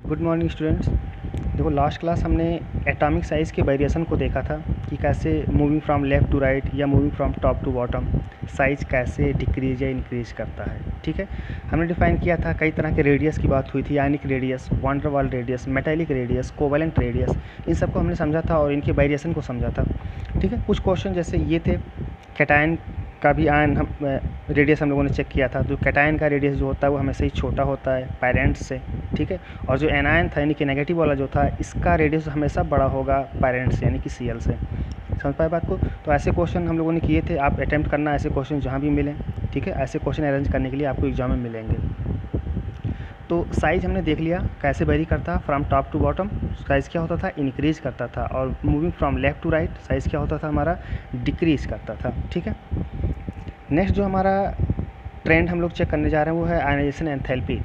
Good morning students. देखो last class हमने atomic size के वेरिएशन को देखा था कि कैसे moving from left to right या moving from top to bottom size कैसे डिक्रीज या इंक्रीज करता है। ठीक है, हमने डिफाइन किया था कई तरह के रेडियस की बात हुई थी, ionic radius, van der Waals radius, metallic radius, covalent radius, इन सबको हमने समझा था और इनके वेरिएशन को समझा था। ठीक है, कुछ क्वेश्चन जैसे ये थे, कैटायन का भी आयन हम रेडियस हम लोगों ने चेक किया था। तो कैटायन का रेडियस जो होता है वो हमेशा ही छोटा होता है पैरेंट्स से। ठीक है, और जो एनायन था यानी कि नेगेटिव वाला जो था, इसका रेडियस हमेशा बड़ा होगा पेरेंट्स से यानी कि Cl से। समझ पाए बात को? तो ऐसे क्वेश्चन हम लोगों ने किए थे, आप अटैम्प्ट करना ऐसे क्वेश्चन जहाँ भी मिलें। ठीक है, ऐसे क्वेश्चन अरेंज करने के लिए आपको एग्जाम में मिलेंगे। तो साइज़ हमने देख लिया कैसे वेरी करता, from top to bottom size क्या होता था, इंक्रीज करता था, और moving from left to right size क्या होता था हमारा, डिक्रीज करता था। ठीक है, नेक्स्ट जो हमारा ट्रेंड हम लोग चेक करने जा रहे हैं वो है आयनाइजेशन एंथैल्पी।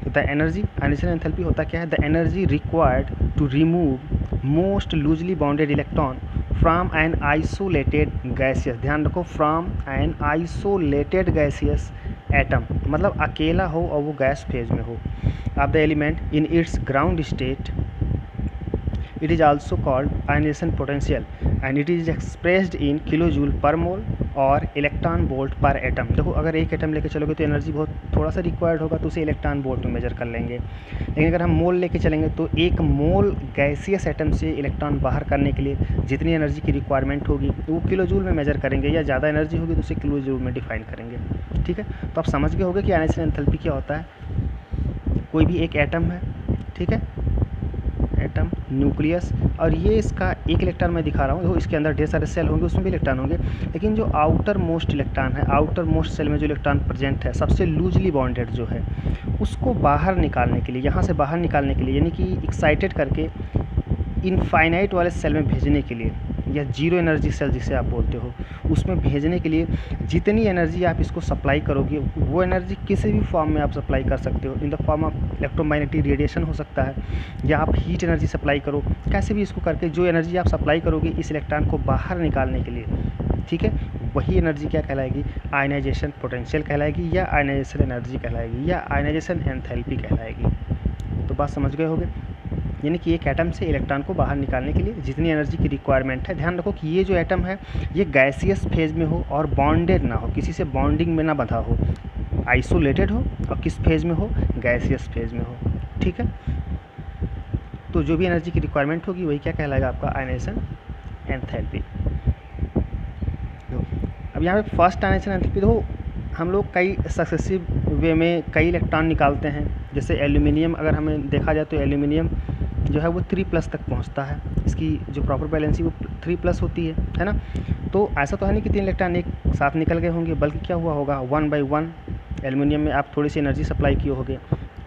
तो द एनर्जी, आयनाइजेशन एंथैल्पी होता क्या है, the energy required to remove most loosely bounded electron from an isolated gaseous. ध्यान रखो, from an isolated gaseous atom, मतलब अकेला हो और वो गैस फेज में हो, of the element in its ground state. It is also called ionization potential and it is expressed in kilojoule per mole और इलेक्ट्रॉन वोल्ट पर एटम। देखो अगर एक एटम लेके चलोगे तो एनर्जी बहुत थोड़ा सा रिक्वायर्ड होगा, तो उसे इलेक्ट्रॉन वोल्ट में मेजर कर लेंगे। लेकिन अगर हम मोल लेके चलेंगे तो एक मोल गैसियस एटम से इलेक्ट्रॉन बाहर करने के लिए जितनी एनर्जी की रिक्वायरमेंट होगी वो किलो जूल में मेजर करेंगे, या ज़्यादा एनर्जी होगी तो उसे किलो जूल में डिफाइन करेंगे। ठीक है, तो आप समझ गए होंगे कि आयनाइजेशन एंथैल्पी क्या होता है। कोई भी एक एटम है, ठीक है, एटम, न्यूक्लियस, और ये इसका एक इलेक्ट्रॉन मैं दिखा रहा हूँ। देखो इसके अंदर ढेर सारे सेल होंगे, उसमें भी इलेक्ट्रॉन होंगे, लेकिन जो आउटर मोस्ट इलेक्ट्रॉन है, आउटर मोस्ट सेल में जो इलेक्ट्रॉन प्रेजेंट है, सबसे लूजली बॉन्डेड जो है, उसको बाहर निकालने के लिए, यहाँ से बाहर निकालने के लिए, यानी कि एक्साइटेड करके इनफाइनाइट वाले सेल में भेजने के लिए, या जीरो एनर्जी सेल जिसे आप बोलते हो, उसमें भेजने के लिए जितनी एनर्जी आप इसको सप्लाई करोगे, वो एनर्जी किसी भी फॉर्म में आप सप्लाई कर सकते हो। In the form of electromagnetic radiation हो सकता है, या आप हीट एनर्जी सप्लाई करो, कैसे भी इसको करके जो एनर्जी आप सप्लाई करोगे इस इलेक्ट्रॉन को बाहर निकालने के लिए, ठीक है, वही एनर्जी क्या कहलाएगी, आयनाइजेशन पोटेंशियल कहलाएगी, या आयनाइजेशन एनर्जी कहलाएगी, या आयनाइजेशन एंथैल्पी कहलाएगी। तो बात समझ गए होंगे, यानी कि एक एटम से इलेक्ट्रॉन को बाहर निकालने के लिए जितनी एनर्जी की रिक्वायरमेंट है। ध्यान रखो कि ये जो एटम है ये गैसियस फेज में हो और बॉन्डेड ना हो, किसी से बॉन्डिंग में ना बंधा हो, आइसोलेटेड हो, और किस फेज में हो, गैसियस फेज में हो। ठीक है, तो जो भी एनर्जी की रिक्वायरमेंट होगी वही क्या कहलाएगा, आपका आयनाइजेशन एंथैल्पी। अब यहाँ पे फर्स्ट आयनाइजेशन एंथैल्पी देखो, हम लोग कई सक्सेसिव वे में कई इलेक्ट्रॉन निकालते हैं। जैसे एल्यूमिनियम अगर हमें देखा जाए तो एल्यूमिनियम जो है वो 3+ तक पहुंचता है, इसकी जो प्रॉपर बैलेंसी वो 3+ होती है ना। तो ऐसा तो है नहीं कि 3 इलेक्ट्रॉन एक साथ निकल गए होंगे, बल्कि क्या हुआ होगा, 1 by 1 एल्यूमिनियम में आप थोड़ी सी एनर्जी सप्लाई किए होगे,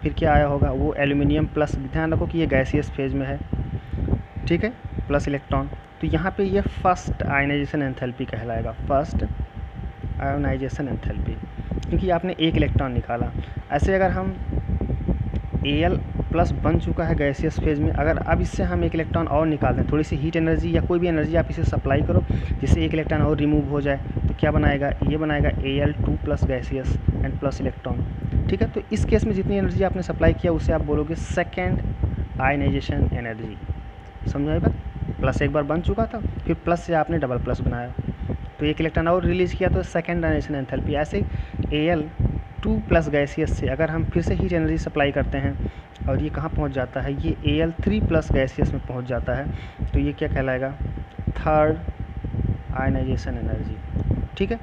फिर क्या आया होगा, वो एल्यूमिनियम प्लस, ध्यान रखो कि ये गैसियस फेज में है, ठीक है, प्लस इलेक्ट्रॉन। तो यहाँ पे ये फर्स्ट आयनाइजेशन एंथैल्पी कहलाएगा, फर्स्ट आयोनाइजेशन एंथैल्पी, क्योंकि आपने एक इलेक्ट्रॉन निकाला। ऐसे अगर हम Al+ बन चुका है गैसियस फेज में, अगर अब इससे हम एक इलेक्ट्रॉन और निकाल दें, थोड़ी सी हीट एनर्जी या कोई भी एनर्जी आप इसे सप्लाई करो जिससे एक इलेक्ट्रॉन और रिमूव हो जाए, तो क्या बनाएगा, ये बनाएगा Al2+ gaseous and plus electron. ठीक है, तो इस केस में जितनी एनर्जी आपने सप्लाई किया उसे आप बोलोगे सेकेंड आयनाइजेशन एनर्जी। समझ आई बात, प्लस एक बार बन चुका था, फिर प्लस से आपने डबल प्लस बनाया, तो एक इलेक्ट्रॉन और रिलीज़ किया, तो सेकेंड आयनाइजेशन एंथैल्पी। ऐसे Al2+ गैसियस से अगर हम फिर से हीट एनर्जी सप्लाई करते हैं और ये कहाँ पहुँच जाता है, ये Al3+ गैसियस में पहुँच जाता है, तो ये क्या कहलाएगा, थर्ड आयनाइजेशन एनर्जी। ठीक है,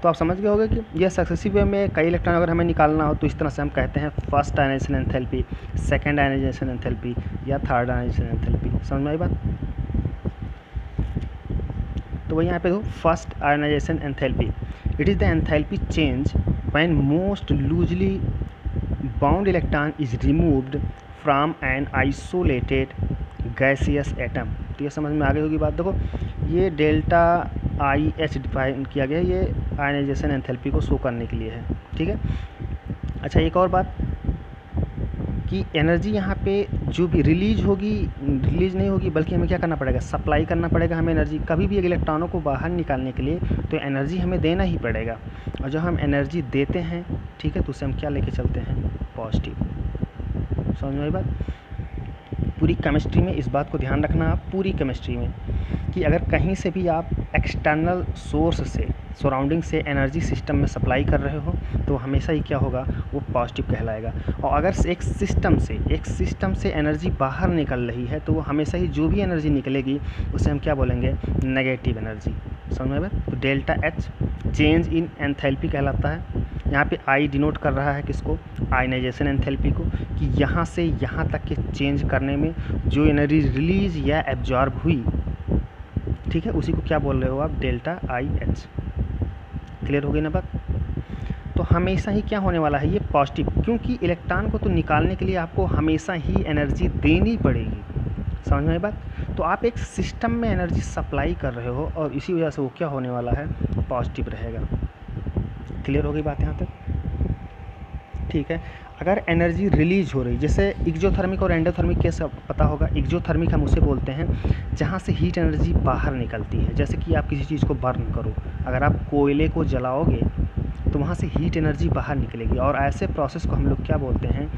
तो आप समझ गए होंगे कि यह सक्सेसिव वे में कई इलेक्ट्रॉन अगर हमें निकालना हो तो इस तरह से हम कहते हैं first ionization enthalpy, second ionization enthalpy, या थर्ड आयनाइजेशन एंथैल्पी। समझ में आई बात। तो वही यहाँ पे दो, first ionization enthalpy, it is the enthalpy change when most loosely bound electron is removed from an isolated gaseous atom. तो ये समझ में आ गई होगी बात। देखो ये ΔIH डिफाइन किया गया है, ये आयनाइजेशन एंथैल्पी को शो करने के लिए है। ठीक है, अच्छा एक और बात कि एनर्जी यहाँ पे जो भी रिलीज होगी, रिलीज नहीं होगी, बल्कि हमें क्या करना पड़ेगा, सप्लाई करना पड़ेगा हमें एनर्जी। कभी भी एक इलेक्ट्रॉनों को बाहर निकालने के लिए तो एनर्जी हमें देना ही पड़ेगा, और जब हम एनर्जी देते हैं, ठीक है, तो उसे हम क्या लेके चलते हैं, पॉजिटिव। समझ में आई बात। पूरी केमिस्ट्री में इस बात को ध्यान रखना आप पूरी केमिस्ट्री में कि अगर कहीं से भी आप एक्सटर्नल सोर्स से सराउंडिंग से एनर्जी सिस्टम में सप्लाई कर रहे हो तो हमेशा ही क्या होगा, वो पॉजिटिव कहलाएगा। और अगर एक सिस्टम से एनर्जी बाहर निकल रही है तो वो हमेशा ही जो भी एनर्जी निकलेगी उसे हम क्या बोलेंगे, नेगेटिव एनर्जी। समझ में? तो delta H change in enthalpy कहलाता है। यहाँ पे आई डिनोट कर रहा है किसको, आयनाइजेशन एंथैल्पी को, कि यहाँ से यहाँ तक के चेंज करने में जो एनर्जी रिलीज या एब्जॉर्ब हुई, ठीक है, उसी को क्या बोल रहे हो आप, डेल्टा आई एच। क्लियर हो गई ना बात? तो हमेशा ही क्या होने वाला है, ये पॉजिटिव, क्योंकि इलेक्ट्रॉन को तो निकालने के लिए आपको हमेशा ही एनर्जी देनी पड़ेगी। समझ में आई बात? तो आप एक सिस्टम में एनर्जी सप्लाई कर रहे हो और इसी वजह से वो क्या होने वाला है, पॉजिटिव रहेगा। क्लियर हो गई बात यहाँ तक? ठीक है। अगर एनर्जी रिलीज हो रही, जैसे एक्सोथर्मिक और एंडोथर्मिक कैसे पता होगा, एक्सोथर्मिक हम उसे बोलते हैं जहाँ से हीट एनर्जी बाहर निकलती है। जैसे कि आप किसी चीज़ को बर्न करो, अगर आप कोयले को जलाओगे तो वहाँ से हीट एनर्जी बाहर निकलेगी, और ऐसे प्रोसेस को हम लोग क्या बोलते हैं,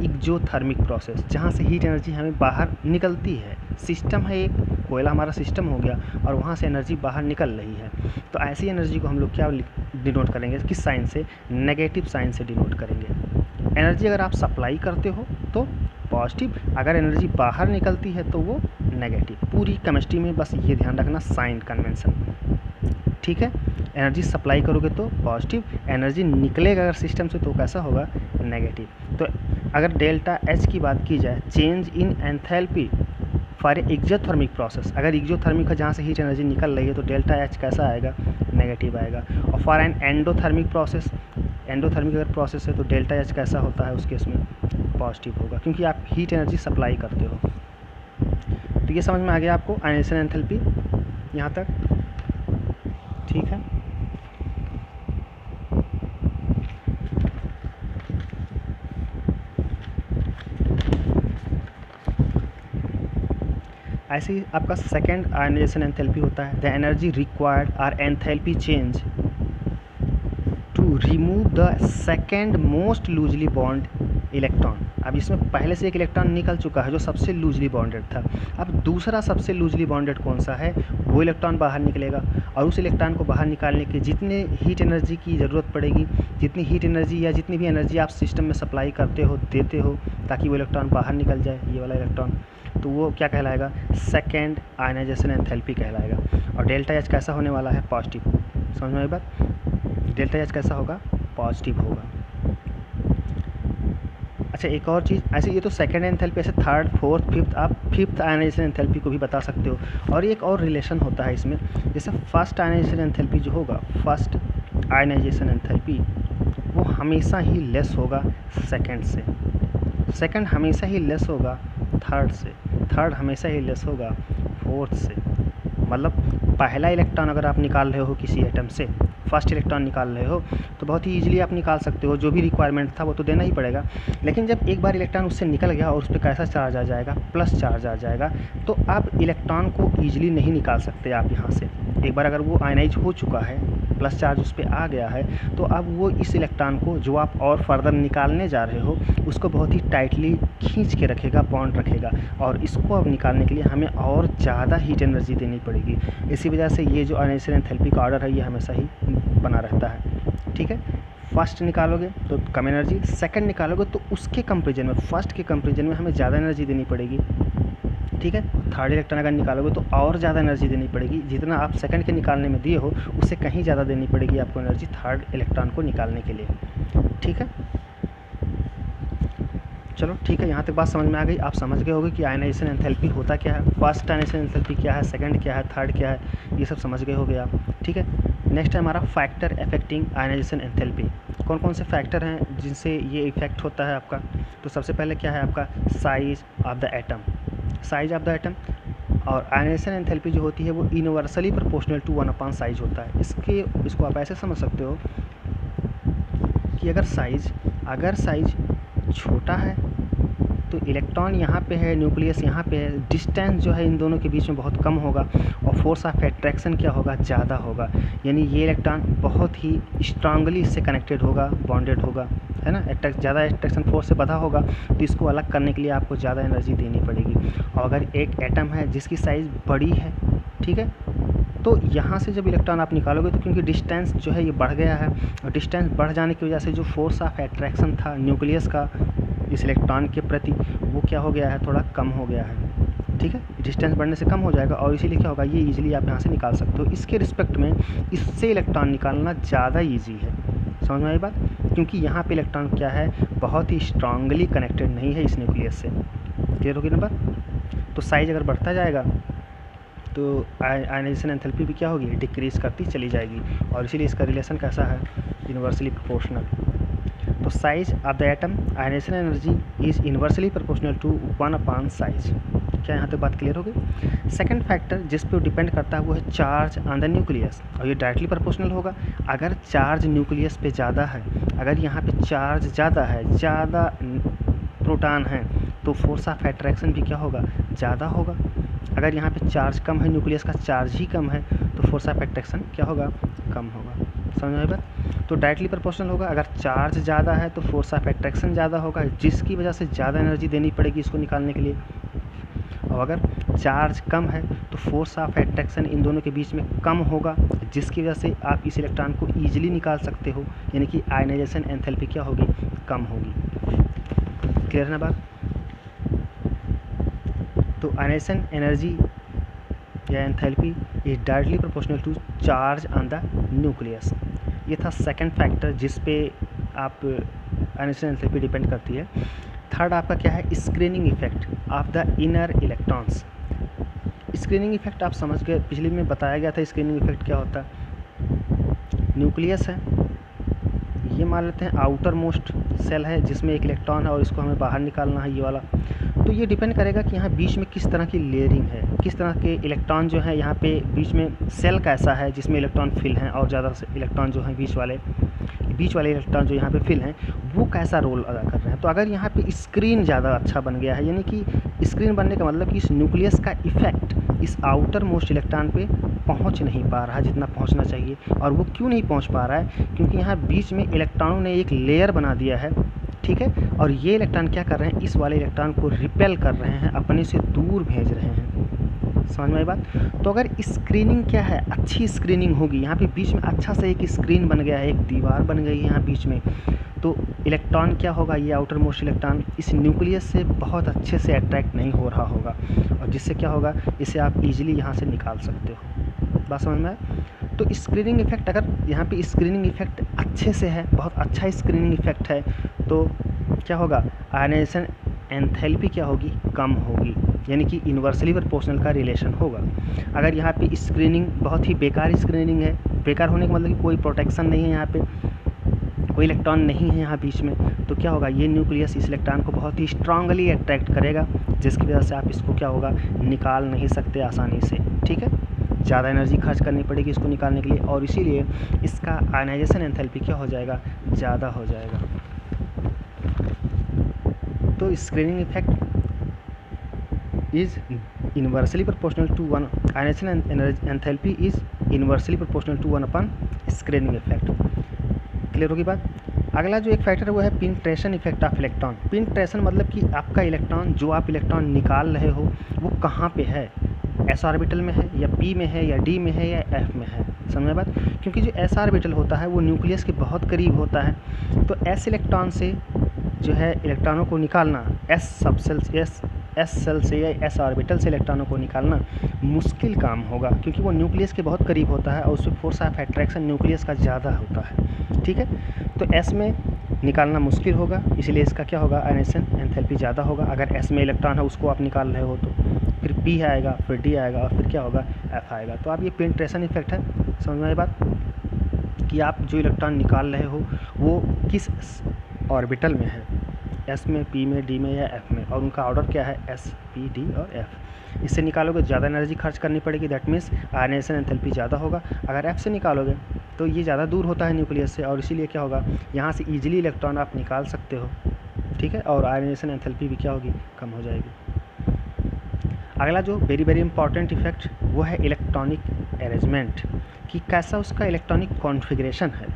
एक्सोथर्मिक प्रोसेस, जहाँ से हीट एनर्जी हमें बाहर निकलती है। सिस्टम है एक, कोयला हमारा सिस्टम हो गया और वहाँ से एनर्जी बाहर निकल रही है, तो ऐसी एनर्जी को हम लोग क्या डिनोट करेंगे, किस साइन से, नेगेटिव साइन से डिनोट करेंगे। एनर्जी अगर आप सप्लाई करते हो तो पॉजिटिव, अगर एनर्जी बाहर निकलती है तो वो नेगेटिव। पूरी केमिस्ट्री में बस ये ध्यान रखना, साइन कन्वेंशन, ठीक है। एनर्जी सप्लाई करोगे तो पॉजिटिव, एनर्जी निकलेगा अगर सिस्टम से तो कैसा होगा, नेगेटिव। तो अगर डेल्टा एच की बात की जाए, change in enthalpy for exothermic process, अगर एक्सोथर्मिक है जहाँ से हीट एनर्जी निकल रही है तो डेल्टा एच कैसा आएगा, नेगेटिव आएगा। और for an endothermic process, endothermic अगर प्रोसेस है तो डेल्टा एच कैसा होता है, उस केस में पॉजिटिव होगा, क्योंकि आप हीट एनर्जी सप्लाई करते हो। तो ये समझ में आ गया आपको आयनाइजेशन एंथैल्पी यहाँ तक, ठीक है। ऐसे ही आपका सेकेंड आयनाइजेशन एंथैल्पी होता है, the energy required or enthalpy change to remove the second most loosely bond electron. अब इसमें पहले से एक इलेक्ट्रॉन निकल चुका है जो सबसे लूजली बॉन्डेड था, अब दूसरा सबसे लूजली बॉन्डेड कौन सा है, वो इलेक्ट्रॉन बाहर निकलेगा, और उस इलेक्ट्रॉन को बाहर निकालने के जितने हीट एनर्जी की ज़रूरत पड़ेगी, जितनी हीट एनर्जी या जितनी भी एनर्जी आप सिस्टम में सप्लाई करते हो, देते हो, ताकि वो इलेक्ट्रॉन बाहर निकल जाए, ये वाला इलेक्ट्रॉन, तो वो क्या कहलाएगा, सेकेंड आयनाइजेशन एंथैल्पी कहलाएगा। और डेल्टा एच कैसा होने वाला है, पॉजिटिव। समझ में आई बात? डेल्टा एच कैसा होगा, पॉजिटिव होगा। अच्छा, एक और चीज़, ऐसे ये तो सेकेंड एंथैल्पी, ऐसे थर्ड, फोर्थ, फिफ्थ, आप फिफ्थ आयनाइजेशन एंथैल्पी को भी बता सकते हो। और एक और रिलेशन होता है इसमें, जैसे फर्स्ट आयनाइजेशन एंथैल्पी जो होगा, फर्स्ट आयनाइजेशन एंथैल्पी वो हमेशा ही लेस होगा सेकेंड से, सेकेंड हमेशा ही लेस होगा थर्ड से, थर्ड हमेशा ही लेस होगा फोर्थ से। मतलब पहला इलेक्ट्रॉन अगर आप निकाल रहे हो किसी एटम से, फर्स्ट इलेक्ट्रॉन निकाल रहे हो, तो बहुत ही ईजिली आप निकाल सकते हो, जो भी रिक्वायरमेंट था वो तो देना ही पड़ेगा। लेकिन जब एक बार इलेक्ट्रॉन उससे निकल गया और उस पर कैसा चार्ज आ जाएगा, प्लस चार्ज आ जाएगा, तो आप इलेक्ट्रॉन को ईजिली नहीं निकाल सकते आप यहाँ से। एक बार अगर वो आयनाइज हो चुका है, प्लस चार्ज उस पर आ गया है, तो अब वो इस इलेक्ट्रॉन को जो आप और फर्दर निकालने जा रहे हो उसको बहुत ही टाइटली खींच के रखेगा, बॉन्ड रखेगा, और इसको अब निकालने के लिए हमें और ज़्यादा हीट एनर्जी देनी पड़ेगी। इसी वजह से ये जो आयनाइजेशन एंथैल्पी का ऑर्डर है ये हमेशा ही बना रहता है, ठीक है। फर्स्ट निकालोगे तो कम एनर्जी, सेकंड निकालोगे तो उसके कंपेरिजन में, फर्स्ट के कंपेरिजन में हमें ज़्यादा एनर्जी देनी पड़ेगी, ठीक है। थर्ड इलेक्ट्रॉन अगर निकालोगे तो और ज़्यादा एनर्जी देनी पड़ेगी, जितना आप सेकंड के निकालने में दिए हो उससे कहीं ज़्यादा देनी पड़ेगी आपको एनर्जी थर्ड इलेक्ट्रॉन को निकालने के लिए, ठीक है। चलो ठीक है, यहाँ तक बात समझ में आ गई। आप समझ गए होंगे कि आयनाइजेशन एंथैल्पी होता क्या है, फर्स्ट आयनाइजेशन एंथैल्पी क्या है, सेकंड क्या है, थर्ड क्या है, ये सब समझ गए होंगे आप, ठीक है। नेक्स्ट है हमारा फैक्टर अफेक्टिंग आयनाइजेशन एंथैल्पी। कौन कौन से फैक्टर हैं जिनसे ये इफेक्ट होता है आपका, तो सबसे पहले क्या है आपका, size of the atom, size of the atom. और आयनाइजेशन एंथैल्पी जो होती है वो यूनिवर्सली प्रोपोर्शनल टू 1/, साइज होता है। इसको आप ऐसे समझ सकते हो कि अगर साइज छोटा है तो इलेक्ट्रॉन यहाँ पे है, न्यूक्लियस यहाँ पे है, डिस्टेंस जो है इन दोनों के बीच में बहुत कम होगा और फोर्स ऑफ अट्रैक्शन क्या होगा, ज़्यादा होगा। यानी ये इलेक्ट्रॉन बहुत ही स्ट्रांगली इससे कनेक्टेड होगा, बॉन्डेड होगा, है ना, ज़्यादा अट्रैक्शन फोर्स से बधा होगा, तो इसको अलग करने के लिए आपको ज़्यादा एनर्जी देनी पड़ेगी। और अगर एक एटम है जिसकी साइज़ बड़ी है, ठीक है, तो यहाँ से जब इलेक्ट्रॉन आप निकालोगे तो क्योंकि डिस्टेंस जो है ये बढ़ गया है, और डिस्टेंस बढ़ जाने की वजह से जो फोर्स ऑफ अट्रैक्शन था न्यूक्लियस का इस इलेक्ट्रॉन के प्रति, वो क्या हो गया है, थोड़ा कम हो गया है। ठीक है, डिस्टेंस बढ़ने से कम हो जाएगा और इसीलिए क्या होगा, ये ईजिली आप यहाँ से निकाल सकते हो। इसके रिस्पेक्ट में इससे इलेक्ट्रॉन निकालना ज़्यादा ईजी है। समझ में आई बात? क्योंकि यहाँ पे इलेक्ट्रॉन क्या है, बहुत ही स्ट्रांगली कनेक्टेड नहीं है इस न्यूक्लियस से। क्लियर होगी ना बात? तो साइज अगर बढ़ता जाएगा तो आयनाइजेशन एंथैल्पी भी क्या होगी, डिक्रीज करती चली जाएगी, और इसीलिए इसका रिलेशन कैसा है, इन्वर्सली प्रोपोर्शनल। तो size of the atom ionization energy is inversely proportional to 1/, size. क्या यहाँ तक बात क्लियर हो गई? सेकंड फैक्टर जिस पे डिपेंड करता है वो है चार्ज ऑन द न्यूक्लियस, और ये डायरेक्टली प्रोपोर्शनल होगा। अगर चार्ज न्यूक्लियस पे ज़्यादा है, अगर यहाँ पे चार्ज ज़्यादा है, ज़्यादा प्रोटॉन है, तो फोर्स ऑफ अट्रैक्शन भी क्या होगा, ज़्यादा होगा। अगर यहाँ पे चार्ज कम है, न्यूक्लियस का चार्ज ही कम है, तो फोर्स ऑफ अट्रैक्शन क्या होगा, कम होगा। समझ में आई बात? तो डायरेक्टली प्रोपोर्शनल होगा। अगर चार्ज ज़्यादा है तो फोर्स ऑफ अट्रैक्शन ज़्यादा होगा, जिसकी वजह से ज़्यादा एनर्जी देनी पड़ेगी इसको निकालने के लिए। और अगर चार्ज कम है तो फोर्स ऑफ अट्रैक्शन इन दोनों के बीच में कम होगा, जिसकी वजह से आप इस इलेक्ट्रॉन को ईजिली निकाल सकते हो, यानी कि आयनाइजेशन एंथैल्पी क्या होगी, कम होगी। क्लियर ना बात? तो आयनाइजेशन एनर्जी या enthalpy is directly proportional to charge on the nucleus. ये था सेकंड फैक्टर जिस पे आप आयनाइजेशन एंथैल्पी डिपेंड करती है। थर्ड आपका क्या है, screening effect of the inner electrons. Screening effect आप समझ गए, पिछले में बताया गया था स्क्रीनिंग इफेक्ट क्या होता है। न्यूक्लियस है, ये मान लेते हैं आउटर मोस्ट सेल है जिसमें एक इलेक्ट्रॉन है और इसको हमें बाहर निकालना है, ये वाला। तो ये डिपेंड करेगा कि यहाँ बीच में किस तरह की लेयरिंग है, किस तरह के इलेक्ट्रॉन जो है यहाँ पे बीच में सेल कैसा है जिसमें इलेक्ट्रॉन फिल हैं, और ज़्यादा से इलेक्ट्रॉन जो हैं बीच वाले इलेक्ट्रॉन जो यहाँ पे फिल हैं वो कैसा रोल अदा कर रहे हैं। तो अगर यहाँ पे स्क्रीन ज़्यादा अच्छा बन गया है, यानी कि स्क्रीन बनने का मतलब कि इस न्यूक्लियस का इफेक्ट इस आउटर मोस्ट इलेक्ट्रॉन पे पहुँच नहीं पा रहा है जितना पहुँचना चाहिए। और वो क्यों नहीं पहुँच पा रहा है, क्योंकि यहाँ बीच में इलेक्ट्रॉनों ने एक लेयर बना दिया है, ठीक है, और ये इलेक्ट्रॉन क्या कर रहे हैं, इस वाले इलेक्ट्रॉन को रिपेल कर रहे हैं, अपने से दूर भेज रहे हैं। समझ में आई बात? तो अगर स्क्रीनिंग क्या है, अच्छी स्क्रीनिंग होगी, यहाँ पे बीच में अच्छा से एक स्क्रीन बन गया है, एक दीवार बन गई है यहाँ बीच में, तो इलेक्ट्रॉन क्या होगा, ये आउटर मोस्ट इलेक्ट्रॉन इस न्यूक्लियस से बहुत अच्छे से अट्रैक्ट नहीं हो रहा होगा, और जिससे क्या होगा, इसे आप इजीली यहाँ से निकाल सकते हो। बात समझ में आए? तो स्क्रीनिंग इफेक्ट, अगर यहाँ पे स्क्रीनिंग इफेक्ट अच्छे से है, बहुत अच्छा स्क्रीनिंग इफेक्ट है, तो क्या होगा, आयनाइजेशन एंथैल्पी क्या होगी, कम होगी, यानी कि इन्वर्सली प्रोपोर्शनल का रिलेशन होगा। अगर यहाँ पे स्क्रीनिंग बहुत ही बेकार स्क्रीनिंग है, बेकार होने का मतलब कि कोई प्रोटेक्शन नहीं है, यहाँ पे कोई इलेक्ट्रॉन नहीं है यहाँ बीच में, तो क्या होगा, ये न्यूक्लियस इस इलेक्ट्रॉन को बहुत ही स्ट्रांगली अट्रैक्ट करेगा, जिसकी वजह से आप इसको क्या होगा, निकाल नहीं सकते आसानी से। ठीक है, ज़्यादा एनर्जी खर्च करनी पड़ेगी इसको निकालने के लिए, और इसीलिए इसका आयनाइजेशन एंथैल्पी क्या हो जाएगा, ज़्यादा हो जाएगा। तो screening effect is inversely proportional to 1, ionization enthalpy is inversely proportional to 1 screening effect. Clear होगी बात? अगला जो एक फैक्टर है वो है penetration effect of electron. Penetration मतलब कि आपका इलेक्ट्रॉन, जो आप इलेक्ट्रॉन निकाल रहे हो वो कहाँ पे है, एस ऑर्बिटल में है या पी में है या डी में है या एफ में है। समझ में बात? क्योंकि जो एस ऑर्बिटल होता है वो न्यूक्लियस के बहुत करीब होता है, तो एस इलेक्ट्रॉन से जो है इलेक्ट्रॉनों को निकालना, एस सेल से या एस ऑर्बिटल से इलेक्ट्रॉनों को निकालना मुश्किल काम होगा, क्योंकि वो न्यूक्लियस के बहुत करीब होता है और उसमें फोर्स ऑफ अट्रैक्शन न्यूक्लियस का ज़्यादा होता है। ठीक है, तो एस में निकालना मुश्किल होगा, इसलिए इसका क्या होगा, आयनाइजेशन एंथैल्पी ज़्यादा होगा। अगर एस में इलेक्ट्रॉन है उसको आप निकाल रहे हो तो फिर पी आएगा, फिर डी आएगा, और फिर क्या होगा, एफ आएगा। तो आप ये पेनिट्रेशन इफेक्ट है, समझ में आई बात, कि आप जो इलेक्ट्रॉन निकाल रहे हो वो किस ऑर्बिटल में है, एस में, पी में, डी में या एफ में, और उनका ऑर्डर क्या है, एस, पी, डी और एफ। इससे निकालोगे ज़्यादा एनर्जी खर्च करनी पड़ेगी, दैट मीन्स आयनाइजेशन एंथैल्पी ज़्यादा होगा। अगर एफ से निकालोगे तो ये ज़्यादा दूर होता है न्यूक्लियस से, और इसीलिए क्या होगा, यहाँ से ईजिली इलेक्ट्रॉन आप निकाल सकते हो, ठीक है, और आयनाइजेशन एंथैल्पी भी क्या होगी, कम हो जाएगी। अगला जो वेरी वेरी इंपॉर्टेंट इफेक्ट वो है इलेक्ट्रॉनिक अरेंजमेंट, कि कैसा उसका इलेक्ट्रॉनिक कॉन्फ़िगरेशन है।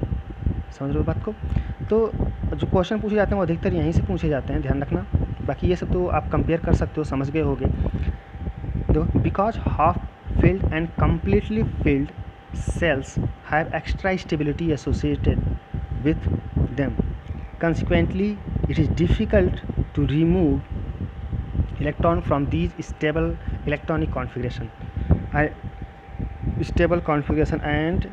समझ रहे हो बात को। तो जो क्वेश्चन पूछे जाते हैं वो अधिकतर यहीं से पूछे जाते हैं, ध्यान रखना। बाकी ये सब तो आप कंपेयर कर सकते हो, समझ गए होगे। देखो, because half filled and completely field cells have extra stability associated with them. Consequently, it is difficult to remove electron from these stable electronic configuration. Stable configuration and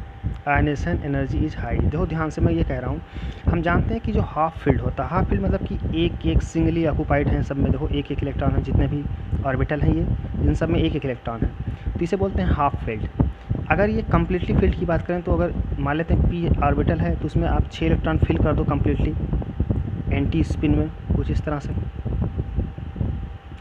ionization energy is high. देखो ध्यान से मैं ये कह रहा हूँ, हम जानते हैं कि जो हाफ फील्ड होता है, हाफ फील्ड मतलब कि एक एक सिंगली ऑक्यूपाइड हैं सब में, देखो एक एक इलेक्ट्रॉन है, जितने भी ऑर्बिटल हैं ये, इन सब में एक एक इलेक्ट्रॉन है, तो इसे बोलते हैं हाफ फील्ड। अगर ये कम्प्लीटली फील्ड की बात करें तो अगर मान लेते हैं पी ऑर्बिटल है तो उसमें आप 6 इलेक्ट्रॉन फिल कर दो कम्प्लीटली एंटी स्पिन में, कुछ इस तरह से,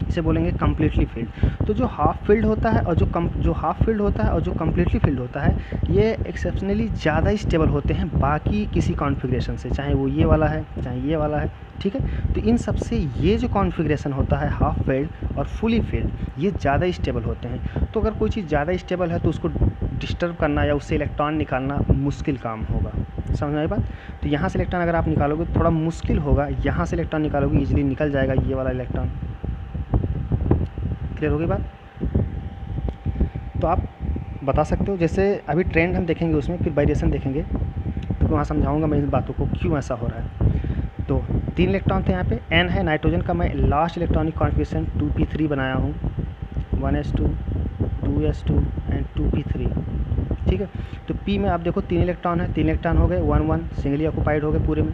इसे बोलेंगे कम्प्लीटली फील्ड। तो जो हाफ फील्ड होता है और जो हाफ फील्ड होता है और जो कम्प्लीटली फील्ड होता है, ये एक्सेप्शनली ज़्यादा स्टेबल होते हैं बाकी किसी कॉन्फ़िगरेशन से, चाहे वो ये वाला है चाहे ये वाला है, ठीक है। तो इन सब से ये जो कॉन्फ़िगरेशन होता है हाफ फील्ड और फुली फील्ड, ये ज़्यादा स्टेबल होते हैं। तो अगर कोई चीज़ ज़्यादा स्टेबल है तो उसको डिस्टर्ब करना या उससे इलेक्ट्रॉन निकालना मुश्किल काम होगा। समझ में आई बात। तो यहाँ से इलेक्ट्रॉन अगर आप निकालोगे तो थोड़ा मुश्किल होगा, यहाँ से इलेक्ट्रॉन निकालोगे ईजिली निकल जाएगा ये वाला इलेक्ट्रॉन। क्लियर होगी बात। तो आप बता सकते हो, जैसे अभी ट्रेंड हम देखेंगे उसमें, फिर वेरिएशन देखेंगे, तो वहाँ समझाऊंगा मैं इन बातों को क्यों ऐसा हो रहा है। तो 3 इलेक्ट्रॉन थे यहाँ पे, n है नाइट्रोजन का, मैं लास्ट इलेक्ट्रॉनिक कॉन्फ़िगरेशन 2p3 बनाया हूँ, 1s2 2s2 एंड 2p3, ठीक है। तो p में आप देखो 3 इलेक्ट्रॉन है, 3 इलेक्ट्रॉन हो गए, 1 1 सिंगली ऑक्यूपाइड हो गए पूरे में।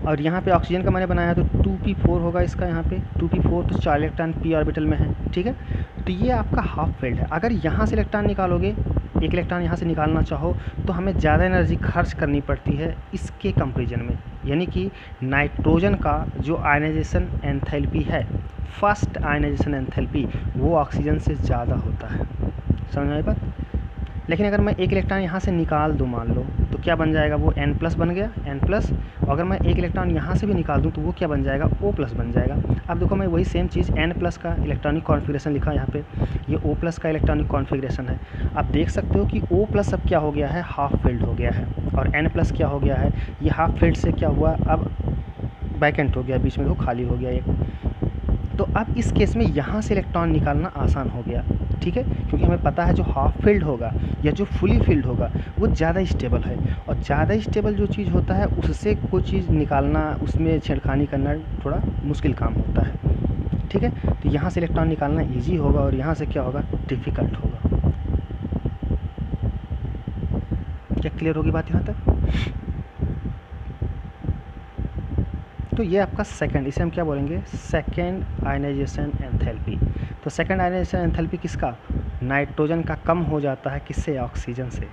और यहाँ पे ऑक्सीजन का मैंने बनाया है तो 2p4 होगा इसका, यहाँ पे 2p4, तो 4 इलेक्ट्रॉन p ऑर्बिटल में है, ठीक है। तो ये आपका हाफ फील्ड है। अगर यहाँ से इलेक्ट्रॉन निकालोगे, एक इलेक्ट्रॉन यहाँ से निकालना चाहो तो हमें ज़्यादा एनर्जी खर्च करनी पड़ती है इसके कंपेरिजन में, यानी कि नाइट्रोजन का जो आयनाइजेशन एंथैल्पी है, फर्स्ट आयनाइजेशन एंथैल्पी, वो ऑक्सीजन से ज़्यादा होता है। समझ में आई बात। लेकिन अगर मैं एक इलेक्ट्रॉन यहाँ से निकाल दूँ मान लो, तो क्या बन जाएगा, वो N+ बन गया, N+। अगर मैं एक इलेक्ट्रॉन यहाँ से भी निकाल दूँ तो वो क्या बन जाएगा, O+ बन जाएगा। अब देखो मैं वही सेम चीज़ N+ का इलेक्ट्रॉनिक कॉन्फ़िगरेशन लिखा यहाँ पे, ये O+ का इलेक्ट्रॉनिक कॉन्फ़िगरेशन है। आप देख सकते हो कि O+ अब क्या हो गया है, हाफ फील्ड हो गया है, और N+ क्या हो गया है, ये हाफ फील्ड से क्या हुआ, अब वैकेंट हो गया, बीच में देखो खाली हो गया एक। तो अब इस केस में यहाँ से इलेक्ट्रॉन निकालना आसान हो गया, ठीक है, क्योंकि हमें पता है जो हाफ फील्ड होगा या जो फुली फील्ड होगा वो ज़्यादा स्टेबल है, और ज़्यादा स्टेबल जो चीज़ होता है उससे कोई चीज़ निकालना, उसमें छेड़खानी करना थोड़ा मुश्किल काम होता है, ठीक है। तो यहाँ से इलेक्ट्रॉन निकालना ईजी होगा और यहाँ से क्या होगा, डिफ़िकल्ट होगा। क्या क्लियर होगी बात यहाँ तक। तो ये आपका सेकंड, इसे हम क्या बोलेंगे, सेकंड आयनाइजेशन एंथैल्पी। तो सेकंड आयनाइजेशन एंथैल्पी किसका, नाइट्रोजन का कम हो जाता है, किससे, ऑक्सीजन से,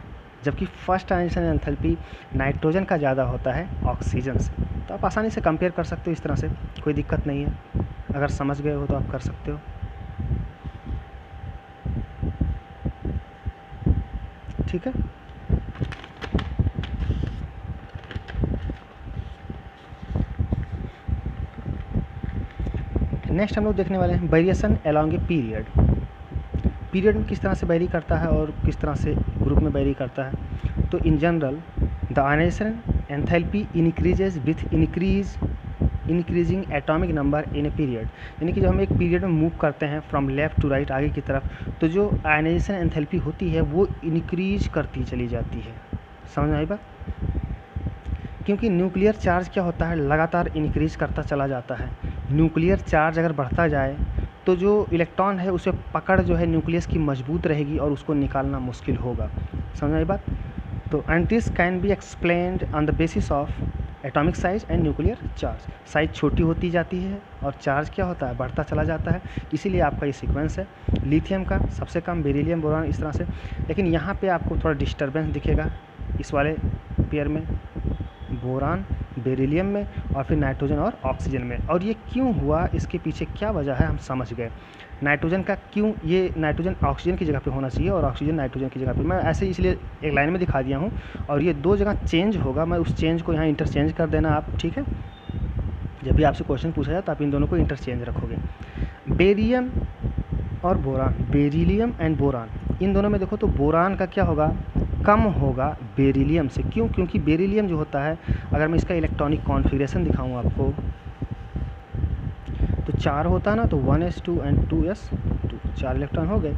जबकि फर्स्ट आयनाइजेशन एंथैल्पी नाइट्रोजन का ज़्यादा होता है ऑक्सीजन से। तो आप आसानी से कंपेयर कर सकते हो इस तरह से, कोई दिक्कत नहीं है, अगर समझ गए हो तो आप कर सकते हो, ठीक है। नेक्स्ट हम लोग देखने वाले हैं variation along a period. Period में किस तरह से वेरी करता है और किस तरह से ग्रुप में वेरी करता है। तो in general the ionization enthalpy increases with increasing atomic number in a period, यानी कि जब हम एक पीरियड में मूव करते हैं फ्रॉम लेफ़्ट टू राइट आगे की तरफ, तो जो आयनाइजेशन एंथैल्पी होती है वो इंक्रीज करती चली जाती है। समझ में आई बात। क्योंकि न्यूक्लियर चार्ज क्या होता है, लगातार इंक्रीज करता चला जाता है। न्यूक्लियर चार्ज अगर बढ़ता जाए तो जो इलेक्ट्रॉन है उसे पकड़ जो है न्यूक्लियस की मजबूत रहेगी और उसको निकालना मुश्किल होगा। समझ आई बात। तो and this can be explained on the basis of atomic size and nuclear charge. Size छोटी होती जाती है और चार्ज क्या होता है, बढ़ता चला जाता है। इसीलिए आपका ये सीक्वेंस है, लिथियम का सबसे कम, बेरिलियम, बोरान, इस तरह से। लेकिन यहाँ पे आपको थोड़ा डिस्टर्बेंस दिखेगा इस वाले पेयर में, बोरान, बेरिलियम में, और फिर नाइट्रोजन और ऑक्सीजन में। और ये क्यों हुआ, इसके पीछे क्या वजह है हम समझ गए। नाइट्रोजन का क्यों, ये नाइट्रोजन ऑक्सीजन की जगह पे होना चाहिए और ऑक्सीजन नाइट्रोजन की जगह पे, मैं ऐसे इसलिए एक लाइन में दिखा दिया हूँ। और ये 2 जगह चेंज होगा, मैं उस चेंज को यहाँ इंटरचेंज कर देना आप, ठीक है। जब भी आपसे क्वेश्चन पूछा जाए तो आप इन दोनों को इंटरचेंज रखोगे। बेरियम और बोरान, बेरिलियम एंड बोरान, इन दोनों में देखो तो बोरान का क्या होगा, कम होगा बेरिलियम से। क्यों? क्योंकि बेरिलियम जो होता है, अगर मैं इसका इलेक्ट्रॉनिक कॉन्फ़िगरेशन दिखाऊं आपको, तो 4 होता है ना, तो 1s2 एंड 2s2, 4 इलेक्ट्रॉन हो गए।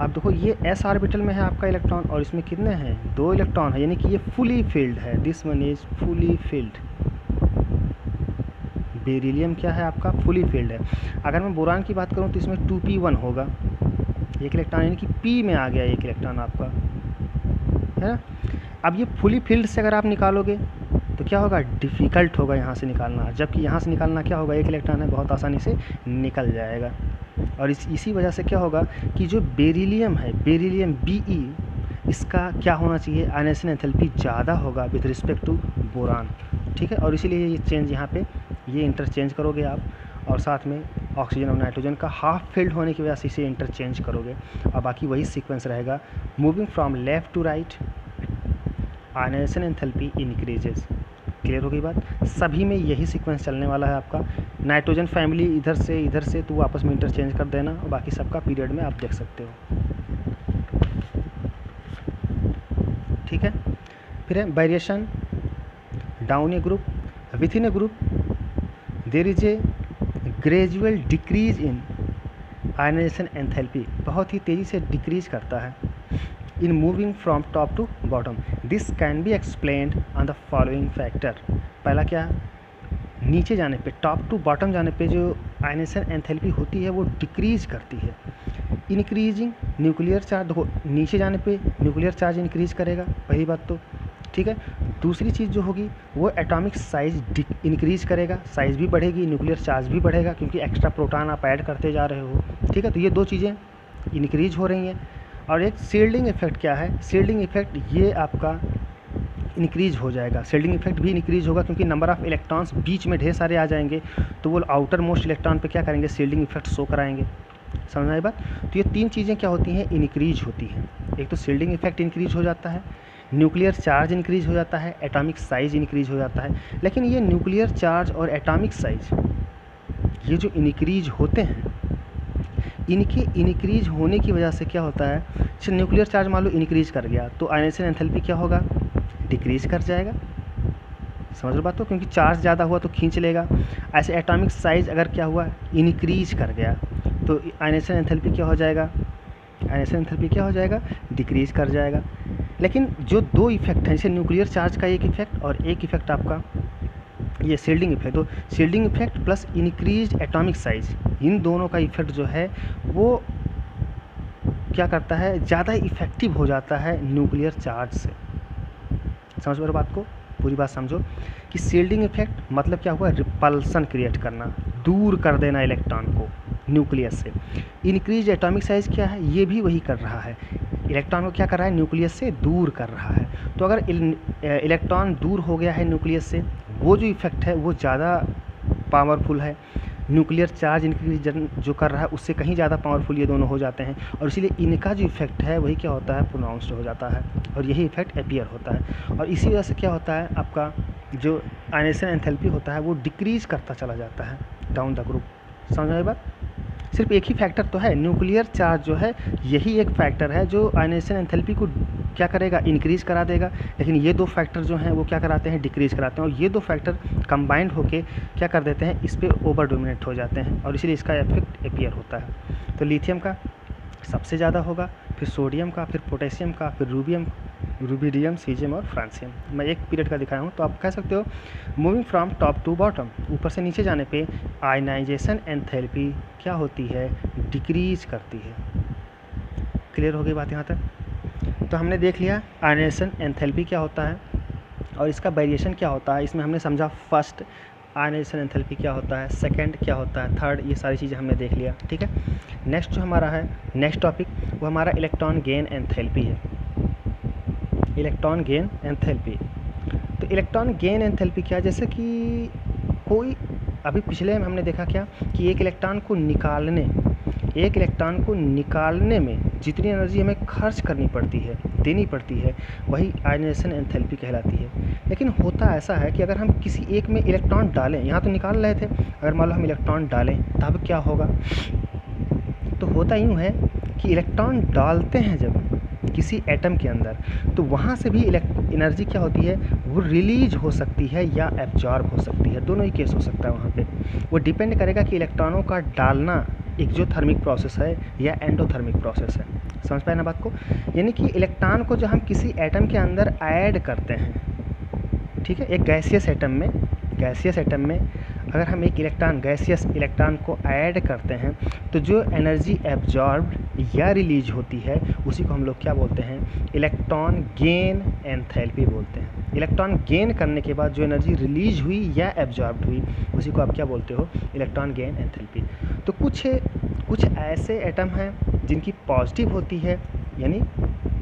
अब देखो ये s ऑर्बिटल में है आपका इलेक्ट्रॉन, और इसमें कितने हैं, 2 इलेक्ट्रॉन है, यानी कि ये फुली फिल्ड है। This one is fully filled. Beryllium क्या है आपका, फुली फिल्ड है। अगर मैं बोरान की बात करूं तो इसमें 2p1 होगा, एक इलेक्ट्रॉन, यानी कि p में आ गया एक इलेक्ट्रॉन आपका, है ना। अब ये फुली फिल्ड से अगर आप निकालोगे तो क्या होगा, डिफ़िकल्ट होगा यहाँ से निकालना, जबकि यहाँ से निकालना क्या होगा, एक इलेक्ट्रॉन है, बहुत आसानी से निकल जाएगा। और इसी वजह से क्या होगा कि जो बेरिलियम है, बेरिलियम Be, इसका क्या होना चाहिए, आयनाइजेशन एंथैल्पी ज़्यादा होगा विद रिस्पेक्ट टू बोरान, ठीक है। और इसीलिए ये चेंज यहाँ पे ये इंटरचेंज करोगे आप, और साथ में ऑक्सीजन और नाइट्रोजन का हाफ फिल्ड होने की वजह से इसे इंटरचेंज करोगे, और बाकी वही सीक्वेंस रहेगा। Moving from left to right, ionization enthalpy increases. Clear हो गई बात? सभी में यही सीक्वेंस चलने वाला है आपका। नाइट्रोजन फैमिली इधर से तो वो आपस में इंटरचेंज कर देना, और बाकी सबका पीरियड में आप देख सकते हो, ठीक है। फिर है variation down a group, within a group there is a gradual decrease in ionization enthalpy, बहुत ही तेज़ी से डिक्रीज करता है in moving from top to bottom. This can be explained on the following factor. पहला क्या, नीचे जाने पे, टॉप टू बॉटम जाने पे जो आयनाइजेशन एंथैल्पी होती है वो डिक्रीज करती है। इंक्रीजिंग न्यूक्लियर चार्ज, देखो नीचे जाने पे न्यूक्लियर चार्ज इंक्रीज करेगा, पहली बात तो, ठीक है। दूसरी चीज़ जो होगी वो एटॉमिक साइज इंक्रीज करेगा, साइज़ भी बढ़ेगी, न्यूक्लियर चार्ज भी बढ़ेगा, क्योंकि एक्स्ट्रा प्रोटॉन आप ऐड करते जा रहे हो, ठीक है। तो ये 2 चीज़ें इंक्रीज हो रही हैं। और एक शील्डिंग इफेक्ट क्या है, शील्डिंग इफेक्ट ये आपका इंक्रीज हो जाएगा, शील्डिंग इफेक्ट भी इंक्रीज होगा, क्योंकि नंबर ऑफ़ इलेक्ट्रॉन्स बीच में ढेर सारे आ जाएंगे, तो वो आउटर मोस्ट इलेक्ट्रॉन पे क्या करेंगे, शील्डिंग इफेक्ट शो कराएंगे। समझ आई बात? तो ये 3 चीज़ें क्या होती हैं, इंक्रीज होती हैं। एक तो शील्डिंग इफेक्ट इंक्रीज हो जाता है, न्यूक्लियर चार्ज इंक्रीज हो जाता है, एटॉमिक साइज इंक्रीज हो जाता है। लेकिन ये न्यूक्लियर चार्ज और एटॉमिक साइज, ये जो इंक्रीज होते हैं, इनके इंक्रीज होने की वजह से क्या होता है, जैसे न्यूक्लियर चार्ज मान लो इंक्रीज कर गया, तो आयनाइजेशन एंथैल्पी क्या होगा, डिक्रीज कर जाएगा। समझ लो बात तो, क्योंकि चार्ज ज़्यादा हुआ तो खींच लेगा। ऐसे एटॉमिक साइज अगर क्या हुआ, इंक्रीज कर गया, तो आयनाइजेशन एंथैल्पी क्या हो जाएगा, आयनाइजेशन एंथैल्पी क्या हो जाएगा, डिक्रीज कर जाएगा। लेकिन जो 2 इफेक्ट हैं, जैसे न्यूक्लियर चार्ज का एक इफेक्ट और एक इफेक्ट आपका ये शील्डिंग इफेक्ट, तो shielding effect plus increased atomic size, इन दोनों का इफेक्ट जो है वो क्या करता है, ज़्यादा इफेक्टिव हो जाता है न्यूक्लियर चार्ज से। समझ मेरे बात को, पूरी बात समझो कि शील्डिंग इफेक्ट मतलब क्या हुआ, रिपल्सन क्रिएट करना, दूर कर देना इलेक्ट्रॉन को न्यूक्लियस से। इंक्रीज एटॉमिक साइज क्या है, ये भी वही कर रहा है, इलेक्ट्रॉन को क्या कर रहा है, न्यूक्लियस से दूर कर रहा है। तो अगर इलेक्ट्रॉन दूर हो गया है न्यूक्लियस से, वो जो इफेक्ट है वो ज़्यादा पावरफुल है। न्यूक्लियर चार्ज इंक्रीज जो कर रहा है उससे कहीं ज़्यादा पावरफुल ये दोनों हो जाते हैं, और इसीलिए इनका जो इफेक्ट है वही क्या होता है, प्रोनाउंस्ड हो जाता है, और यही इफेक्ट अपीयर होता है। और इसी वजह से क्या होता है, आपका जो आयनाइजेशन एंथैल्पी होता है वो डिक्रीज करता चला जाता है डाउन द ग्रुप। समझ आई बात? सिर्फ एक ही फैक्टर तो है, न्यूक्लियर चार्ज जो है यही एक फैक्टर है जो आयनाइजेशन एंथैल्पी को क्या करेगा, इंक्रीज़ करा देगा। लेकिन ये 2 फैक्टर जो हैं वो क्या कराते हैं, डिक्रीज़ कराते हैं, और ये 2 फैक्टर कंबाइंड होके क्या कर देते हैं, इस पर ओवर डोमिनेट हो जाते हैं, और इसीलिए इसका इफेक्ट अपीयर होता है। तो लिथियम का सबसे ज़्यादा होगा, फिर सोडियम का, फिर पोटेशियम का, फिर रूबिडियम, सीजियम और फ्रांसियम। मैं एक पीरियड का दिखाया हूँ, तो आप कह सकते हो moving from top to bottom, ऊपर से नीचे जाने पे आयनाइजेशन एंथैल्पी क्या होती है, डिक्रीज करती है। क्लियर हो गई बात यहाँ तक? तो हमने देख लिया आयनाइजेशन एंथैल्पी क्या होता है और इसका वेरिएशन क्या होता है। इसमें हमने समझा फर्स्ट आयनाइजेशन एंथैल्पी क्या होता है, सेकंड क्या होता है, थर्ड, ये सारी चीज़ें हमने देख लिया। ठीक है, नेक्स्ट जो हमारा है, नेक्स्ट टॉपिक वो हमारा इलेक्ट्रॉन गेन एंथैल्पी है। इलेक्ट्रॉन गेन एंथैल्पी, तो इलेक्ट्रॉन गेन एंथैल्पी क्या, जैसे कि कोई अभी पिछले में हमने देखा क्या कि एक इलेक्ट्रॉन को निकालने एक इलेक्ट्रॉन को निकालने में जितनी एनर्जी हमें खर्च करनी पड़ती है, देनी पड़ती है, वही आयनाइजेशन एंथैल्पी कहलाती है। लेकिन होता ऐसा है कि अगर हम किसी एक में इलेक्ट्रॉन डालें, यहाँ तो निकाल रहे थे, अगर मान लो हम इलेक्ट्रॉन डालें तब क्या होगा? तो होता यूँ है कि इलेक्ट्रॉन डालते हैं जब किसी एटम के अंदर, तो वहाँ से भी एनर्जी क्या होती है, वो रिलीज हो सकती है या एब्जॉर्ब हो सकती है। दोनों ही केस हो सकता है वहाँ पे। वो डिपेंड करेगा कि इलेक्ट्रॉनों का डालना एक्सोथर्मिक प्रोसेस है या एंडोथर्मिक प्रोसेस है। समझ पाए ना बात को? यानी कि इलेक्ट्रॉन को जो हम किसी एटम के अंदर ऐड करते हैं, ठीक है, एक गैसियस एटम में अगर हम एक गैसियस इलेक्ट्रॉन को ऐड करते हैं तो जो एनर्जी एब्जॉर्ब्ड या रिलीज होती है उसी को हम लोग क्या बोलते हैं? इलेक्ट्रॉन गेन एंथैल्पी बोलते हैं। इलेक्ट्रॉन गेन करने के बाद जो एनर्जी रिलीज हुई या एब्जॉर्ब्ड हुई उसी को आप क्या बोलते हो? Electron gain enthalpy. तो कुछ ऐसे एटम हैं जिनकी पॉजिटिव होती है, यानी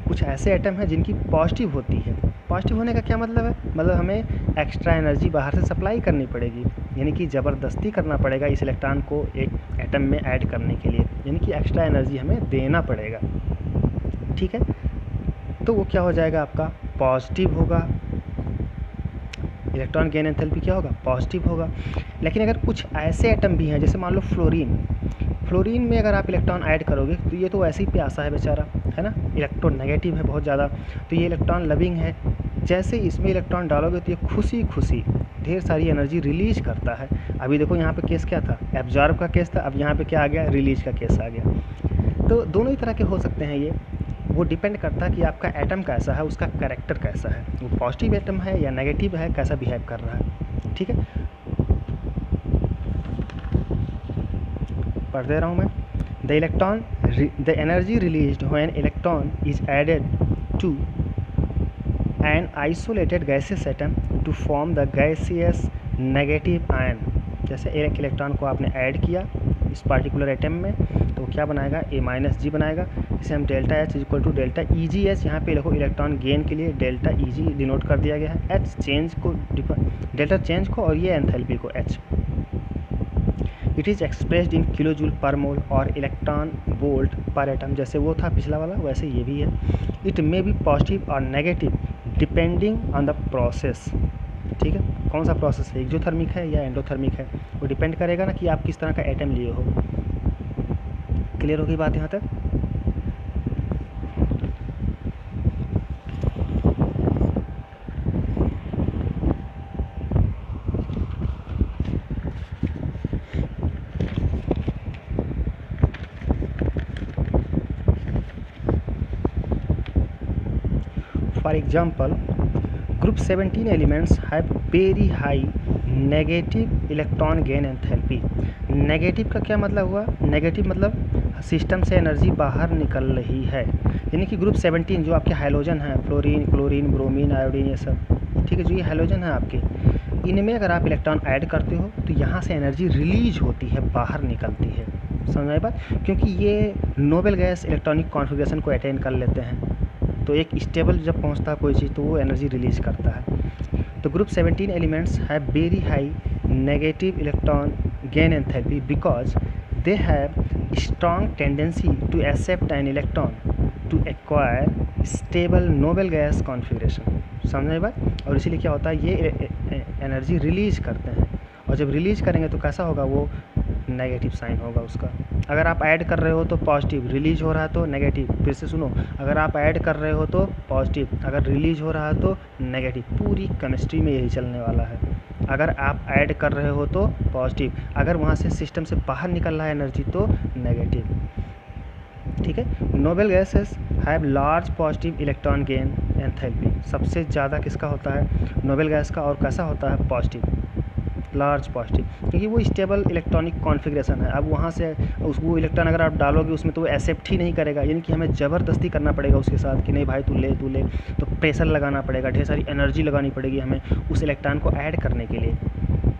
कुछ ऐसे एटम हैं जिनकी पॉजिटिव होती है। पॉजिटिव होने का क्या मतलब है? मतलब हमें एक्स्ट्रा एनर्जी बाहर से सप्लाई करनी पड़ेगी, यानी कि ज़बरदस्ती करना पड़ेगा इस इलेक्ट्रॉन को एक एटम में ऐड करने के लिए, यानी कि एक्स्ट्रा एनर्जी हमें देना पड़ेगा। ठीक है, तो वो क्या हो जाएगा? आपका पॉजिटिव होगा। इलेक्ट्रॉन गेन एंथैल्पी क्या होगा? पॉजिटिव होगा। लेकिन अगर कुछ ऐसे एटम भी हैं, जैसे मान लो फ्लोरीन में अगर आप इलेक्ट्रॉन ऐड करोगे तो ये तो वैसे ही प्यासा है बेचारा, है ना, इलेक्ट्रॉन नेगेटिव है बहुत ज़्यादा, तो ये इलेक्ट्रॉन लविंग है। जैसे इसमें इलेक्ट्रॉन डालोगे तो ये खुशी ढेर सारी एनर्जी रिलीज करता है। अभी देखो यहाँ पे केस क्या था? एब्जॉर्ब का केस था, अब यहाँ पे क्या आ गया? रिलीज का केस आ गया। तो दोनों ही तरह के हो सकते हैं ये। वो डिपेंड करता है कि आपका एटम कैसा है, उसका कैरेक्टर कैसा है, वो पॉजिटिव एटम है या नेगेटिव है, कैसा बिहेव कर रहा है। ठीक है, पढ़ दे रहा हूँ मैं। The energy released when electron is added to an isolated gaseous atom to form the gaseous negative ion. जैसे एक इलेक्ट्रॉन को आपने ऐड किया इस पार्टिकुलर एटम में, तो क्या बनाएगा? A-G बनाएगा। इसे हम delta H equal to delta EgH, यहाँ पे देखो इलेक्ट्रॉन गेन के लिए डेल्टा Eg डिनोट कर दिया गया है, H चेंज को, डेल्टा चेंज को, और ये एंथैल्पी को H। It is expressed in kilojoule per mole और इलेक्ट्रॉन वोल्ट पर एटम। जैसे वो था पिछला वाला, वैसे ये भी है। इट मे बी पॉजिटिव और negative depending on the process. ठीक है, कौन सा प्रोसेस है, एक्सोथर्मिक है या एंडोथर्मिक है, वो डिपेंड करेगा ना कि आप किस तरह का एटम लिए हो। क्लियर होगी बात यहाँ तक? For example, group 17 elements have very high negative electron gain enthalpy। Negative का क्या मतलब हुआ? नेगेटिव मतलब सिस्टम से एनर्जी बाहर निकल रही है, यानी कि ग्रुप 17 जो आपके हाइड्रोजन हैं, फ्लोरीन, क्लोरीन, ब्रोमीन, आयोडीन, ये सब, ठीक है, जो ये हाइड्रोजन है आपके, इनमें अगर आप इलेक्ट्रॉन ऐड करते हो तो यहाँ से एनर्जी रिलीज होती है, बाहर निकलती है। समझ आई बात? क्योंकि ये नोबल गैस इलेक्ट्रॉनिक कॉन्फ़िगरेशन को अटेन कर लेते हैं, तो एक स्टेबल जब पहुंचता है कोई चीज़ तो वो एनर्जी रिलीज करता है। तो group 17 elements have very high negative electron gain enthalpy because they have strong tendency to accept an electron to acquire stable noble gas configuration. समझे बात? और इसीलिए क्या होता है, ये एनर्जी रिलीज करते हैं, और जब रिलीज करेंगे तो कैसा होगा? वो नेगेटिव साइन होगा उसका। अगर आप ऐड कर रहे हो तो पॉजिटिव, रिलीज हो रहा है तो नेगेटिव। फिर से सुनो, अगर आप ऐड कर रहे हो तो पॉजिटिव, अगर रिलीज हो रहा है तो नेगेटिव। पूरी केमिस्ट्री में यही चलने वाला है। अगर आप ऐड कर रहे हो तो पॉजिटिव, अगर वहाँ से सिस्टम से बाहर निकल रहा है एनर्जी तो नेगेटिव। ठीक है, noble gases have large positive electron gain enthalpy. सबसे ज़्यादा किसका होता है? नोबल गैस का। और कैसा होता है? पॉजिटिव, लार्ज पॉजिटिव, क्योंकि वो स्टेबल इलेक्ट्रॉनिक कॉन्फ़िगरेशन है। अब वहाँ से वो इलेक्ट्रॉन अगर आप डालोगे उसमें तो वो एक्सेप्ट ही नहीं करेगा, यानी कि हमें ज़बरदस्ती करना पड़ेगा उसके साथ कि नहीं भाई तू ले, तो प्रेशर लगाना पड़ेगा, ढेर सारी एनर्जी लगानी पड़ेगी हमें उस इलेक्ट्रॉन को ऐड करने के लिए।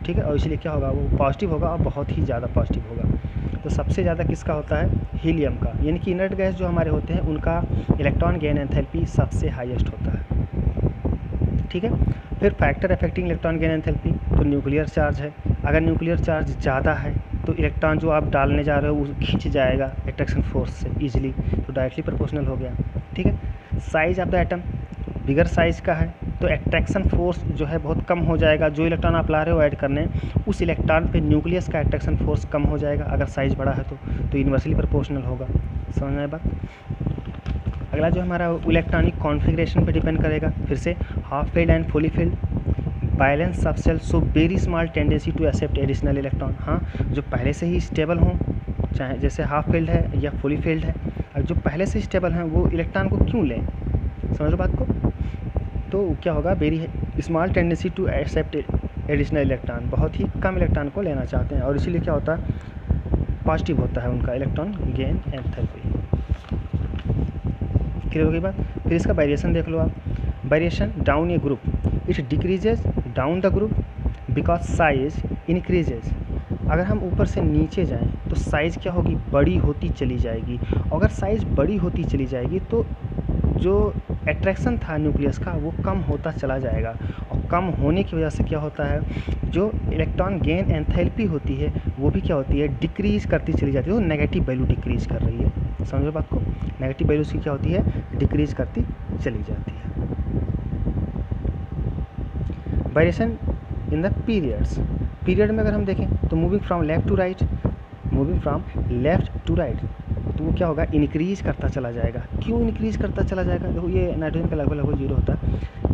ठीक है, और इसलिए क्या होगा? वो पॉजिटिव होगा और बहुत ही ज़्यादा पॉजिटिव होगा। तो सबसे ज़्यादा किसका होता है? हीलियम का, यानी कि इनर्ट गैस जो हमारे होते हैं उनका इलेक्ट्रॉन गेन एंथैल्पी सबसे हाईएस्ट होता है। ठीक है, फिर factor affecting electron gain enthalpy, तो न्यूक्लियर चार्ज है। अगर न्यूक्लियर चार्ज ज़्यादा है तो इलेक्ट्रॉन जो आप डालने जा रहे हो वो खींच जाएगा अट्रैक्शन फोर्स से ईजिली, तो डायरेक्टली प्रोपोर्शनल हो गया। ठीक है, size of the atom bigger size का है तो अट्रैक्शन फोर्स जो है बहुत कम हो जाएगा। जो इलेक्ट्रॉन आप ला रहे हो ऐड करने, उस इलेक्ट्रॉन पे न्यूक्लियस का अट्रैक्शन फोर्स कम हो जाएगा अगर साइज बड़ा है तो इन्वर्सली प्रोपोर्शनल होगा। समझ में बात। अगला जो हमारा इलेक्ट्रॉनिक कॉन्फ़िगरेशन पे डिपेंड करेगा। फिर से half filled and fully filled, valence subshell so very small tendency to accept additional electron. हाँ, जो पहले से ही स्टेबल हों, चाहे जैसे हाफ फील्ड है या फुली फील्ड है, और जो पहले से स्टेबल हैं वो इलेक्ट्रॉन को क्यों लें, समझ लो बात को। तो क्या होगा, very small tendency to accept additional electron, बहुत ही कम इलेक्ट्रॉन को लेना चाहते हैं, और इसीलिए क्या होता है, पॉजिटिव होता है उनका इलेक्ट्रॉन गेन एंथैल्पी। क्लियर हो गई बात। फिर इसका वेरिएशन देख लो आप। Variation down a group, it decreases down the group because size increases. अगर हम ऊपर से नीचे जाएं तो साइज़ क्या होगी, बड़ी होती चली जाएगी। अगर साइज़ बड़ी होती चली जाएगी तो जो अट्रैक्शन था न्यूक्लियस का वो कम होता चला जाएगा, और कम होने की वजह से क्या होता है, जो इलेक्ट्रॉन गेन एंथैल्पी होती है वो भी क्या होती है, डिक्रीज़ करती चली जाती है। वो नेगेटिव वैल्यू डिक्रीज़ कर रही है, समझो बात को। नेगेटिव वैल्यू की क्या होती है, डिक्रीज़ करती चली जाती है। Variation in the periods, period में अगर हम देखें तो moving from left to right, moving from left to right, तो वो क्या होगा, इंक्रीज़ करता चला जाएगा। क्यों इंक्रीज़ करता चला जाएगा, देखो ये नाइट्रोजन का लगभग 0 होता है।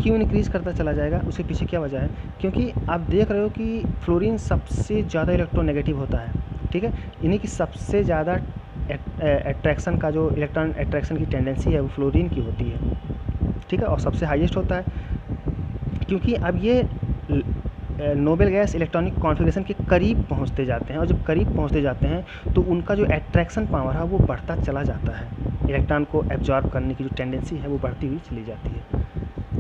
क्यों इंक्रीज़ करता चला जाएगा, उसके पीछे क्या वजह है, क्योंकि आप देख रहे हो कि फ्लोरीन सबसे ज़्यादा इलेक्ट्रोनेगेटिव होता है। ठीक है, इन्हीं की सबसे ज़्यादा अट्रैक्शन का जो इलेक्ट्रॉन अट्रैक्शन की टेंडेंसी है वो फ्लोरीन की होती है। ठीक है, और सबसे हाईएस्ट होता है, क्योंकि अब ये नोबल गैस इलेक्ट्रॉनिक कॉन्फ़िगरेशन के करीब पहुंचते जाते हैं, और जब करीब पहुंचते जाते हैं तो उनका जो अट्रैक्शन पावर है वो बढ़ता चला जाता है। इलेक्ट्रॉन को एब्जॉर्ब करने की जो टेंडेंसी है वो बढ़ती हुई चली जाती है।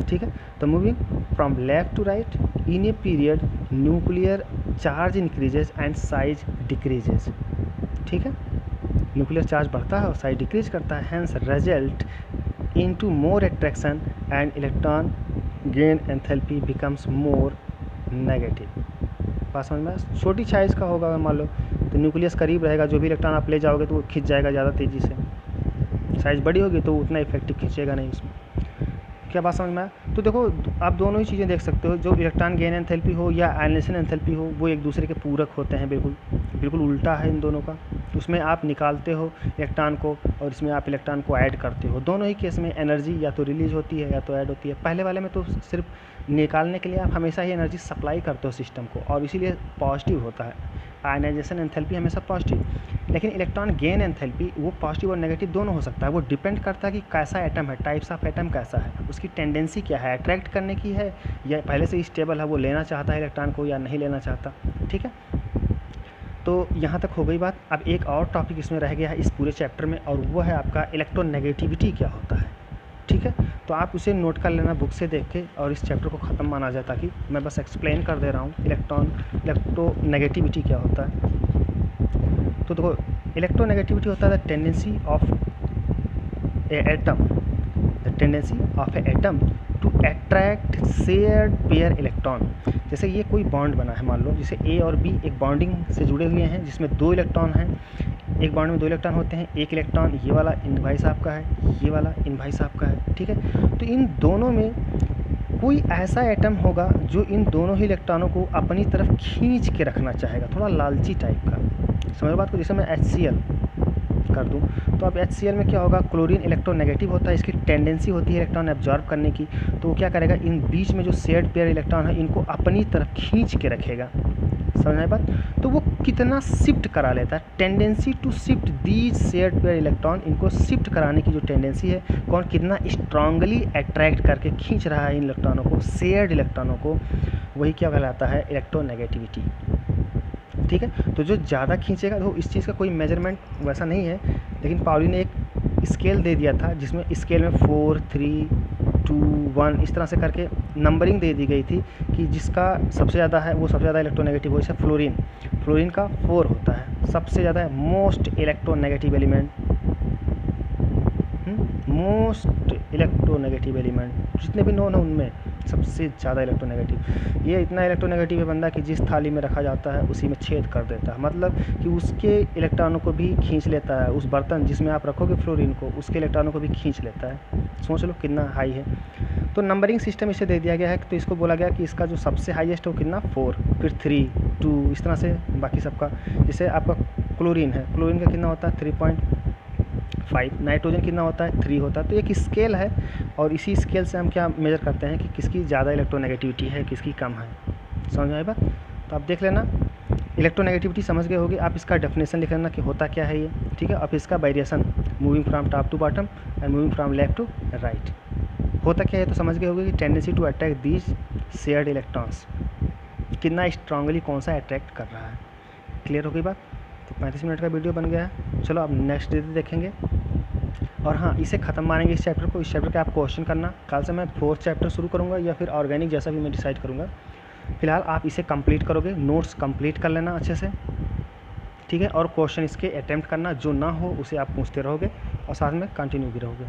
ठीक है, तो moving from left to right in a period nuclear charge increases and size decreases. ठीक है, न्यूक्लियर चार्ज बढ़ता है और साइज डिक्रीज करता है, hence result into more attraction and electron gain enthalpy becomes more negative. बात समझ में। छोटी साइज़ का होगा अगर मान लो तो न्यूक्लियस करीब रहेगा, जो भी इलेक्ट्रॉन आप ले जाओगे तो वो खिंच जाएगा ज़्यादा तेज़ी से। साइज़ बड़ी होगी तो उतना इफेक्टिव खींचेगा नहीं उसमें। क्या बात समझ में आया। तो देखो आप दोनों ही चीज़ें देख सकते हो, जो इलेक्ट्रॉन गेन एंथैल्पी हो या आयनाइजेशन एंथैल्पी हो वो एक दूसरे के पूरक होते हैं, बिल्कुल उल्टा है इन दोनों का। उसमें आप निकालते हो इलेक्ट्रॉन को और इसमें आप इलेक्ट्रॉन को ऐड करते हो। दोनों ही केस में एनर्जी या तो रिलीज होती है या तो ऐड होती है। पहले वाले में तो सिर्फ निकालने के लिए आप हमेशा ही एनर्जी सप्लाई करते हो सिस्टम को, और इसीलिए पॉजिटिव होता है। आयनाइजेशन एंथैल्पी हमेशा पॉजिटिव, लेकिन इलेक्ट्रॉन गेन एंथैल्पी वो पॉजिटिव और नेगेटिव दोनों हो सकता है। वो डिपेंड करता है कि कैसा एटम है, टाइप्स ऑफ एटम कैसा है, उसकी टेंडेंसी क्या है, अट्रैक्ट करने की है या पहले से स्टेबल है, वो लेना चाहता है इलेक्ट्रॉन को या नहीं लेना चाहता। ठीक है, तो यहाँ तक हो गई बात। अब एक और टॉपिक इसमें रह गया है इस पूरे चैप्टर में, और वो है आपका इलेक्ट्रोनेगेटिविटी क्या होता है। ठीक है, तो आप उसे नोट कर लेना बुक से देख के, और इस चैप्टर को ख़त्म माना जाए, ताकि मैं बस एक्सप्लेन कर दे रहा हूँ इलेक्ट्रोनेगेटिविटी क्या होता है। तो देखो इलेक्ट्रोनेगेटिविटी होता है the tendency of a atom to attract shared pair electron. जैसे ये कोई बॉन्ड बना है, मान लो जैसे ए और बी एक बॉन्डिंग से जुड़े हुए हैं, जिसमें 2 इलेक्ट्रॉन हैं। एक बॉन्ड में 2 इलेक्ट्रॉन होते हैं, एक इलेक्ट्रॉन ये वाला इन भाई साहब का है, ये वाला इन भाई साहब का है। ठीक है, तो इन दोनों में कोई ऐसा एटम होगा जो इन दोनों ही इलेक्ट्रॉनों को अपनी तरफ खींच के रखना चाहेगा, थोड़ा लालची टाइप का। समझो बात को। जैसे मैं HCl कर दूं तो अब HCl में क्या होगा, क्लोरीन इलेक्ट्रोनेगेटिव होता है, इसकी टेंडेंसी होती है इलेक्ट्रॉन एब्जॉर्ब करने की। तो वो क्या करेगा, इन बीच में जो शेयर्ड पेयर इलेक्ट्रॉन है इनको अपनी तरफ खींच के रखेगा। समझ में बात। तो वो कितना शिफ्ट करा लेता है, tendency to shift these shared pair electron, इनको शिफ्ट कराने की जो टेंडेंसी है, कौन कितना स्ट्रांगली अट्रैक्ट करके खींच रहा है इन इलेक्ट्रॉनों को, शेयर्ड इलेक्ट्रॉनों को, वही क्या कहलाता है, इलेक्ट्रोनेगेटिविटी। ठीक है, तो जो ज़्यादा खींचेगा, तो इस चीज़ का कोई मेजरमेंट वैसा नहीं है, लेकिन पाउली ने एक स्केल दे दिया था जिसमें स्केल में 4, 3, 2, 1 इस तरह से करके नंबरिंग दे दी गई थी कि जिसका सबसे ज़्यादा है वो सबसे ज़्यादा इलेक्ट्रोनेगेटिव हो। जैसे फ्लोरीन का 4 होता है, सबसे ज़्यादा है, most electronegative element. Most electronegative element, जितने भी नोन है उनमें सबसे ज़्यादा इलेक्ट्रोनेगेटिव। ये इतना इलेक्ट्रोनेगेटिव है बंदा कि जिस थाली में रखा जाता है उसी में छेद कर देता है, मतलब कि उसके इलेक्ट्रॉनों को भी खींच लेता है। उस बर्तन जिसमें आप रखोगे फ्लोरीन को, उसके इलेक्ट्रॉनों को भी खींच लेता है। सोच लो कितना हाई है। तो नंबरिंग सिस्टम इसे दे दिया गया है, तो इसको बोला गया कि इसका जो सबसे हाईएस्ट है वो कितना 4, फिर 3, 2, इस तरह से बाकी सबका। जैसे आपका क्लोरीन है, क्लोरीन का कितना होता है 3.5, नाइट्रोजन कितना होता है 3 होता है। तो एक स्केल है और इसी स्केल से हम क्या मेजर करते हैं कि किसकी ज़्यादा इलेक्ट्रोनेगेटिविटी है, किसकी कम है। समझ में आई बात? तो आप देख लेना, इलेक्ट्रोनेगेटिविटी समझ गए होगी। आप इसका डेफिनेशन लिख लेना कि होता क्या है ये, ठीक है। अब इसका variation moving from top to bottom and moving from left to right. होता क्या है तो समझ गए होगे कि tendency to attract these shared electrons, कितना स्ट्रांगली कौन सा अट्रैक्ट कर रहा है। क्लियर हो गई बात? तो 35 मिनट का वीडियो बन गया है। चलो अब नेक्स्ट डे देखेंगे। और हाँ, इसे ख़त्म मानेंगे इस चैप्टर को। इस चैप्टर का आप क्वेश्चन करना, कल से मैं 4th चैप्टर शुरू करूँगा या फिर ऑर्गेनिक, जैसा भी मैं डिसाइड करूँगा। फिलहाल आप इसे कंप्लीट करोगे, नोट्स कंप्लीट कर लेना अच्छे से, ठीक है। और क्वेश्चन इसके अटैम्प्ट करना, जो ना हो उसे आप पूछते रहोगे और साथ में कंटिन्यू भी रहोगे।